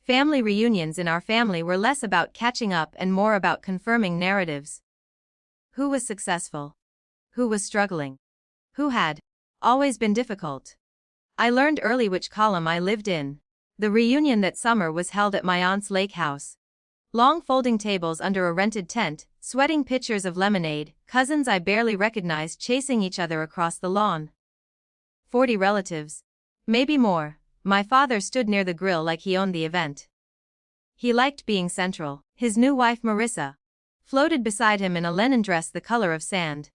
Family reunions in our family were less about catching up and more about confirming narratives. Who was successful? Who was struggling? Who had always been difficult? I learned early which column I lived in. The reunion that summer was held at my aunt's lake house. Long folding tables under a rented tent, sweating pitchers of lemonade, cousins I barely recognized chasing each other across the lawn. 40 relatives. Maybe more. My father stood near the grill like he owned the event. He liked being central. His new wife Marissa floated beside him in a linen dress the color of sand.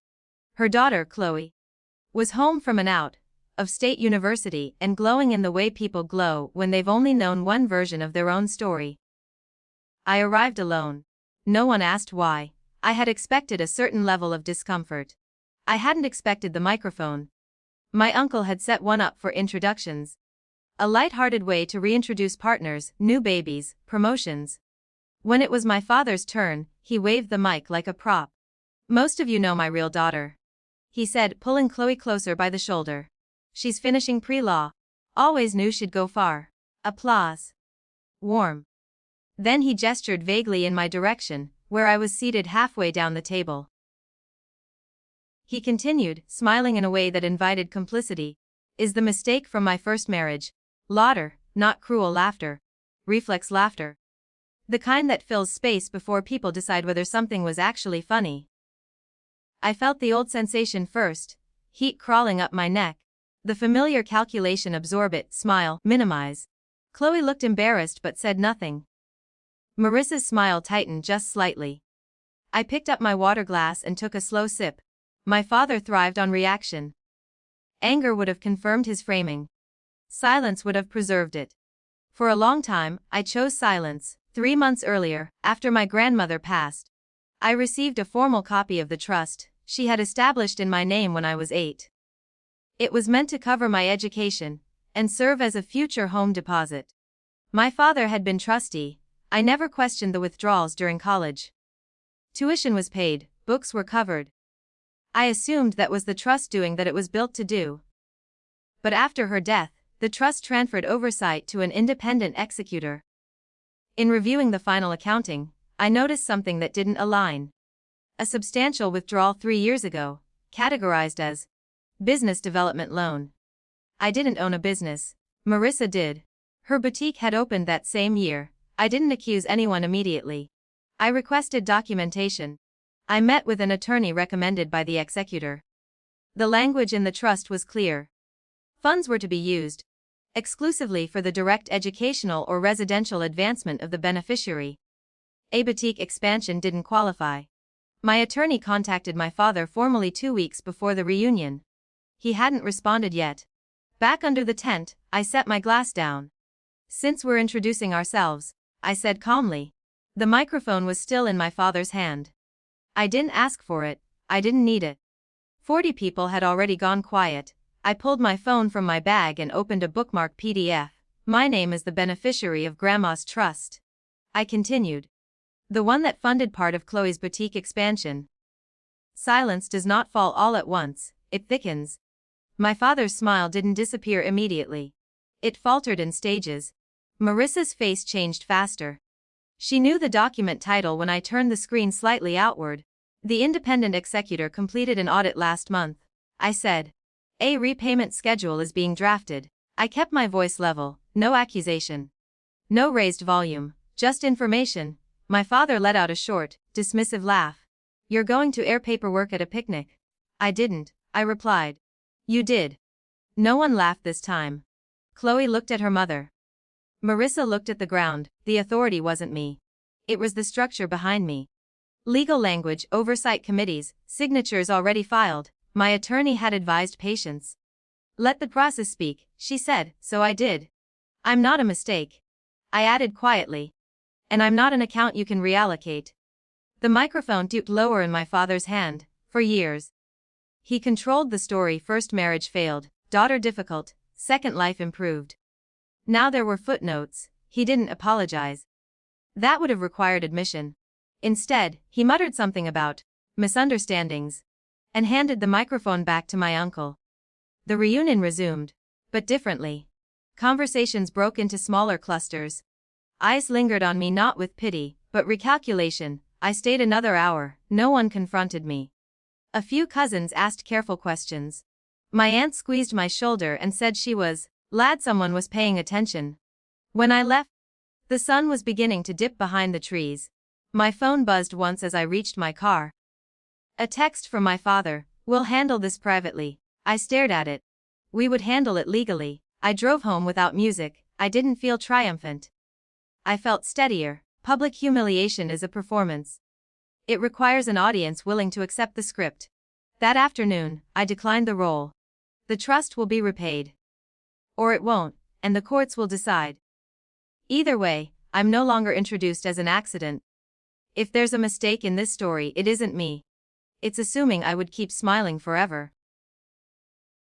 Her daughter, Chloe, was home from an out-of-state university and glowing in the way people glow when they've only known one version of their own story. I arrived alone. No one asked why. I had expected a certain level of discomfort. I hadn't expected the microphone. My uncle had set one up for introductions. A light-hearted way to reintroduce partners, new babies, promotions. When it was my father's turn, he waved the mic like a prop. "Most of you know my real daughter," he said, pulling Chloe closer by the shoulder. "She's finishing pre-law. Always knew she'd go far." Applause. Warm. Then he gestured vaguely in my direction, where I was seated halfway down the table. He continued, smiling in a way that invited complicity. "Is the mistake from my first marriage. Laughter, not cruel laughter. Reflex laughter. The kind that fills space before people decide whether something was actually funny." I felt the old sensation first, heat crawling up my neck. The familiar calculation: absorb it, smile, minimize. Chloe looked embarrassed but said nothing. Marissa's smile tightened just slightly. I picked up my water glass and took a slow sip. My father thrived on reaction. Anger would have confirmed his framing. Silence would have preserved it. For a long time, I chose silence. 3 months earlier, after my grandmother passed, I received a formal copy of the trust she had established in my name when I was 8. It was meant to cover my education and serve as a future home deposit. My father had been trustee. I never questioned the withdrawals during college. Tuition was paid, books were covered. I assumed that was the trust doing that it was built to do. But after her death, the trust transferred oversight to an independent executor. In reviewing the final accounting, I noticed something that didn't align. A substantial withdrawal 3 years ago, categorized as business development loan. I didn't own a business. Marissa did. Her boutique had opened that same year. I didn't accuse anyone immediately. I requested documentation. I met with an attorney recommended by the executor. The language in the trust was clear. Funds were to be used exclusively for the direct educational or residential advancement of the beneficiary. A boutique expansion didn't qualify. My attorney contacted my father formally 2 weeks before the reunion. He hadn't responded yet. Back under the tent, I set my glass down. "Since we're introducing ourselves," I said calmly. The microphone was still in my father's hand. I didn't ask for it, I didn't need it. 40 people had already gone quiet. I pulled my phone from my bag and opened a bookmarked PDF. "My name is the beneficiary of Grandma's trust," I continued. "The one that funded part of Chloe's boutique expansion." Silence does not fall all at once, it thickens. My father's smile didn't disappear immediately. It faltered in stages. Marissa's face changed faster. She knew the document title when I turned the screen slightly outward. "The independent executor completed an audit last month," I said. "A repayment schedule is being drafted." I kept my voice level, no accusation. No raised volume, just information. My father let out a short, dismissive laugh. "You're going to air paperwork at a picnic." "I didn't," I replied. "You did." No one laughed this time. Chloe looked at her mother. Marissa looked at the ground. The authority wasn't me. It was the structure behind me. Legal language, oversight committees, signatures already filed. My attorney had advised patience. "Let the process speak," she said, so I did. "I'm not a mistake," I added quietly. "And I'm not an account you can reallocate." The microphone tipped lower in my father's hand. For years, he controlled the story: first marriage failed, daughter difficult, second life improved. Now there were footnotes. He didn't apologize. That would have required admission. Instead, he muttered something about misunderstandings and handed the microphone back to my uncle. The reunion resumed, but differently. Conversations broke into smaller clusters. Eyes lingered on me not with pity, but recalculation. I stayed another hour, no one confronted me. A few cousins asked careful questions. My aunt squeezed my shoulder and said she was glad someone was paying attention. When I left, the sun was beginning to dip behind the trees. My phone buzzed once as I reached my car. A text from my father: "We'll handle this privately." I stared at it. We would handle it legally. I drove home without music. I didn't feel triumphant. I felt steadier. Public humiliation is a performance. It requires an audience willing to accept the script. That afternoon, I declined the role. The trust will be repaid. Or it won't, and the courts will decide. Either way, I'm no longer introduced as an accident. If there's a mistake in this story, it isn't me. It's assuming I would keep smiling forever.